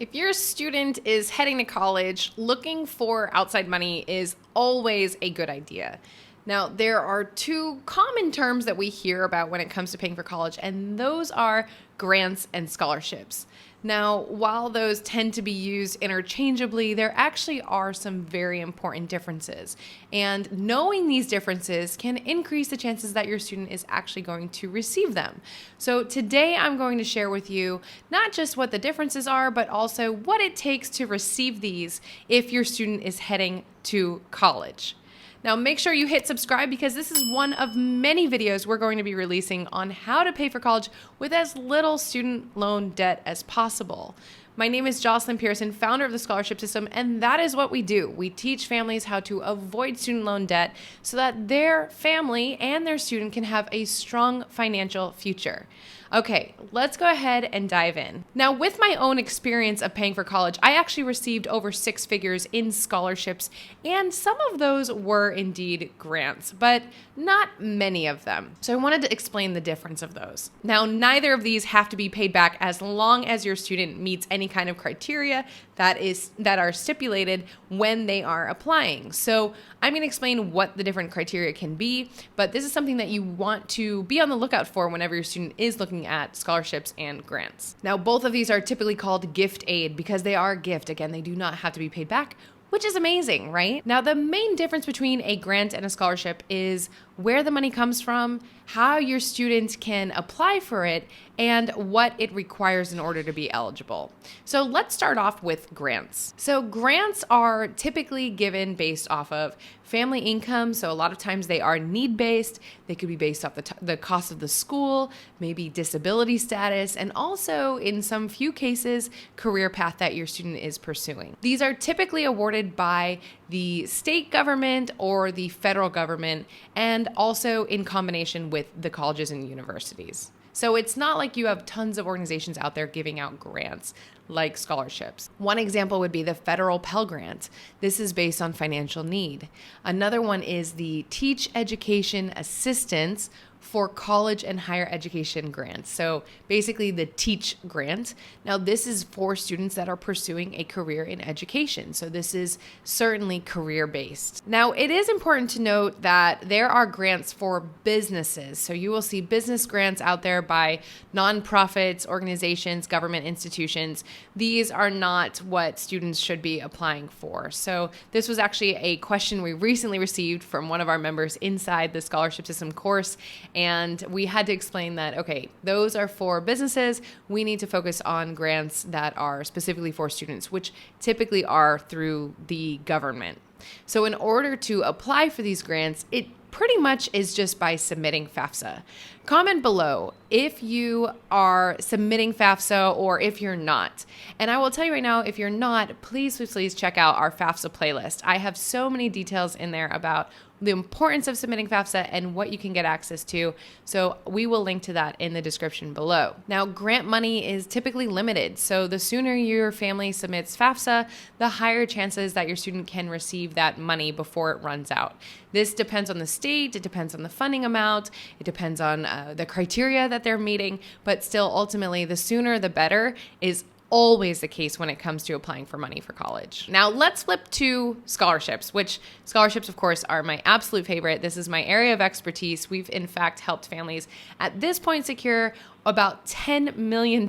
If your student is heading to college, looking for outside money is always a good idea. Now, there are two common terms that we hear about when it comes to paying for college, and those are grants and scholarships. Now, while those tend to be used interchangeably, there actually are some very important differences. And knowing these differences can increase the chances that your student is actually going to receive them. So today I'm going to share with you not just what the differences are, but also what it takes to receive these if your student is heading to college. Now make sure you hit subscribe because this is one of many videos we're going to be releasing on how to pay for college with as little student loan debt as possible. My name is Jocelyn Pearson, founder of the Scholarship System, and that is what we do. We teach families how to avoid student loan debt so that their family and their student can have a strong financial future. Okay, let's go ahead and dive in. Now, with my own experience of paying for college, I actually received over 6 figures in scholarships, and some of those were indeed grants, but not many of them. So I wanted to explain the difference of those. Now, neither of these have to be paid back as long as your student meets any kind of criteria that are stipulated when they are applying. So I'm going to explain what the different criteria can be, but this is something that you want to be on the lookout for whenever your student is looking at scholarships and grants. Now, both of these are typically called gift aid because they are a gift. Again, they do not have to be paid back, which is amazing, right? Now, the main difference between a grant and a scholarship is where the money comes from, how your student can apply for it, and what it requires in order to be eligible. So let's start off with grants. So grants are typically given based off of family income. So a lot of times they are need-based. They could be based off the cost of the school, maybe disability status, and also in some few cases, career path that your student is pursuing. These are typically awarded by the state government or the federal government, and also in combination with the colleges and universities. So it's not like you have tons of organizations out there giving out grants like scholarships. One example would be the federal Pell Grant. This is based on financial need. Another one is the Teach Education Assistance for college and higher education grants. So basically the TEACH grant. Now this is for students that are pursuing a career in education. So this is certainly career-based. Now it is important to note that there are grants for businesses. So you will see business grants out there by nonprofits, organizations, government institutions. These are not what students should be applying for. So this was actually a question we recently received from one of our members inside the Scholarship System course. And we had to explain that, okay, those are for businesses. We need to focus on grants that are specifically for students, which typically are through the government. So in order to apply for these grants, it pretty much is just by submitting FAFSA. Comment below if you are submitting FAFSA or if you're not. And I will tell you right now, if you're not, please check out our FAFSA playlist. I have so many details in there about the importance of submitting FAFSA and what you can get access to. So we will link to that in the description below. Now, grant money is typically limited. So the sooner your family submits FAFSA, the higher chances that your student can receive that money before it runs out. This depends on the state, it depends on the funding amount, it depends on the criteria that they're meeting, but still ultimately the sooner the better is always the case when it comes to applying for money for college. Now let's flip to scholarships, which scholarships of course are my absolute favorite. This is my area of expertise. We've in fact helped families at this point secure about $10 million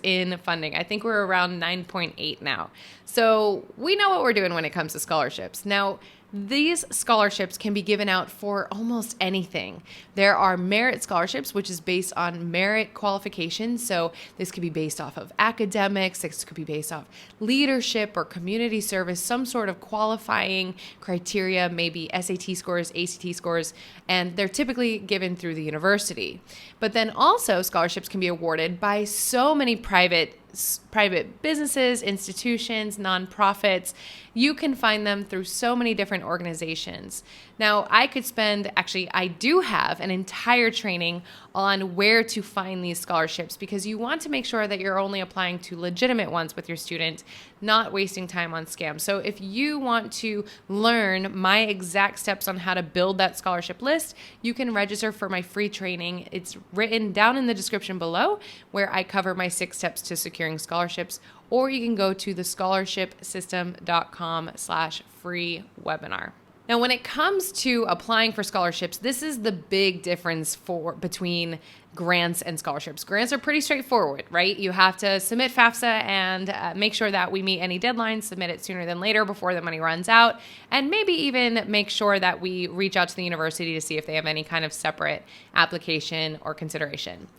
in funding. I think we're around 9.8 now. So we know what we're doing when it comes to scholarships. Now, these scholarships can be given out for almost anything. There are merit scholarships, which is based on merit qualifications. So this could be based off of academics, this could be based off leadership or community service, some sort of qualifying criteria, maybe SAT scores, ACT scores, and they're typically given through the university. But then also scholarships can be awarded by so many private businesses, institutions, nonprofits. You can find them through so many different organizations. Now, I do have an entire training on where to find these scholarships because you want to make sure that you're only applying to legitimate ones with your student, not wasting time on scams. So if you want to learn my exact steps on how to build that scholarship list, you can register for my free training. It's written down in the description below where I cover my 6 steps to securing scholarships, or you can go to thescholarshipsystem.com/free webinar. Now, when it comes to applying for scholarships, this is the big difference between grants and scholarships. Grants are pretty straightforward, right? You have to submit FAFSA and make sure that we meet any deadlines, submit it sooner than later before the money runs out, and maybe even make sure that we reach out to the university to see if they have any kind of separate application or consideration.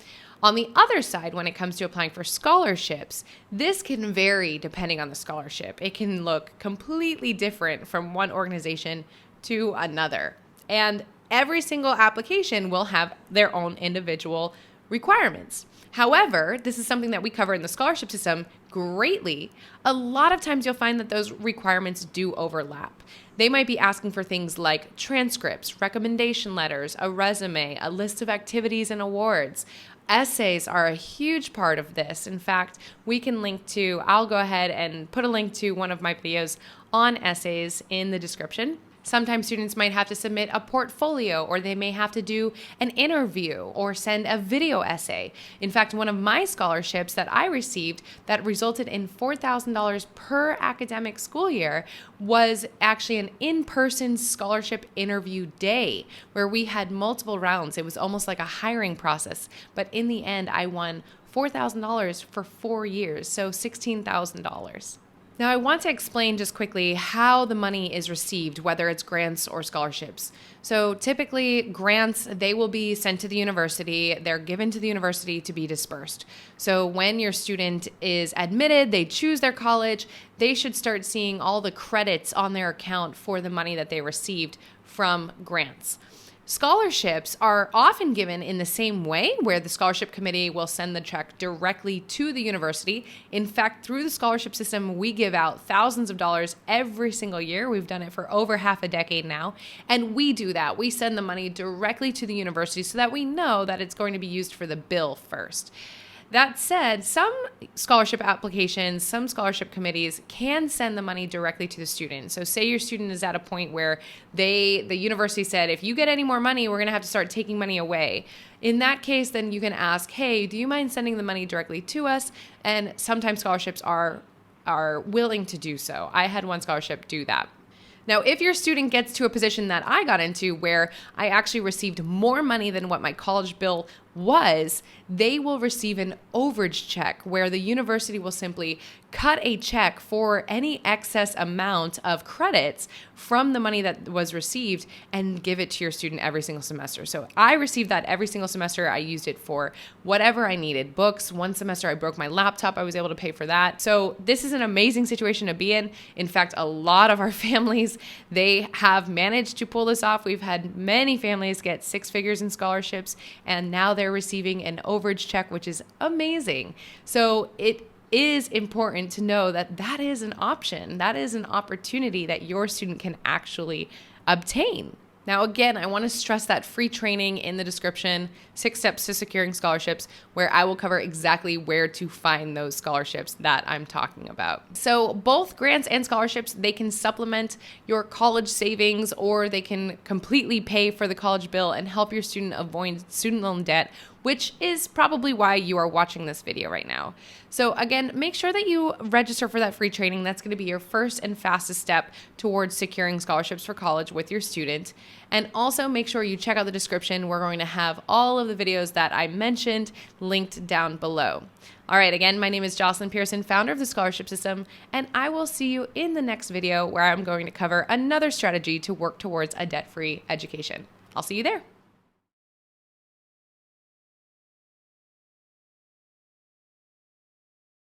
On the other side, when it comes to applying for scholarships, this can vary depending on the scholarship. It can look completely different from one organization to another. And every single application will have their own individual requirements. However, this is something that we cover in the scholarship system greatly. A lot of times you'll find that those requirements do overlap. They might be asking for things like transcripts, recommendation letters, a resume, a list of activities and awards. Essays are a huge part of this. In fact, I'll go ahead and put a link to one of my videos on essays in the description. Sometimes students might have to submit a portfolio, or they may have to do an interview or send a video essay. In fact, one of my scholarships that I received that resulted in $4,000 per academic school year was actually an in-person scholarship interview day where we had multiple rounds. It was almost like a hiring process. But in the end, I won $4,000 for 4 years, so $16,000. Now, I want to explain just quickly how the money is received, whether it's grants or scholarships. So typically, grants, they will be sent to the university. They're given to the university to be dispersed. So when your student is admitted, they choose their college, they should start seeing all the credits on their account for the money that they received from grants. Scholarships are often given in the same way, where the scholarship committee will send the check directly to the university. In fact, through the scholarship system, we give out thousands of dollars every single year. We've done it for over half a decade now. And we do that. We send the money directly to the university so that we know that it's going to be used for the bill first. That said, some scholarship applications, some scholarship committees can send the money directly to the student. So say your student is at a point where the university said, if you get any more money, we're going to have to start taking money away. In that case, then you can ask, hey, do you mind sending the money directly to us? And sometimes scholarships are willing to do so. I had one scholarship do that. Now, if your student gets to a position that I got into where I actually received more money than what my college bill was, they will receive an overage check where the university will simply cut a check for any excess amount of credits from the money that was received and give it to your student every single semester. So I received that every single semester. I used it for whatever I needed. Books, one semester I broke my laptop. I was able to pay for that. So this is an amazing situation to be in. In fact, a lot of our families, they have managed to pull this off. We've had many families get 6 figures in scholarships, and now they're receiving an overage check, which is amazing. So it is important to know that that is an option. That is an opportunity that your student can actually obtain. Now, again, I want to stress that free training in the description, 6 steps to securing scholarships, where I will cover exactly where to find those scholarships that I'm talking about. So both grants and scholarships, they can supplement your college savings, or they can completely pay for the college bill and help your student avoid student loan debt, which is probably why you are watching this video right now. So again, make sure that you register for that free training. That's going to be your first and fastest step towards securing scholarships for college with your student. And also make sure you check out the description. We're going to have all of the videos that I mentioned linked down below. All right, again, my name is Jocelyn Pearson, founder of the Scholarship System, and I will see you in the next video where I'm going to cover another strategy to work towards a debt-free education. I'll see you there.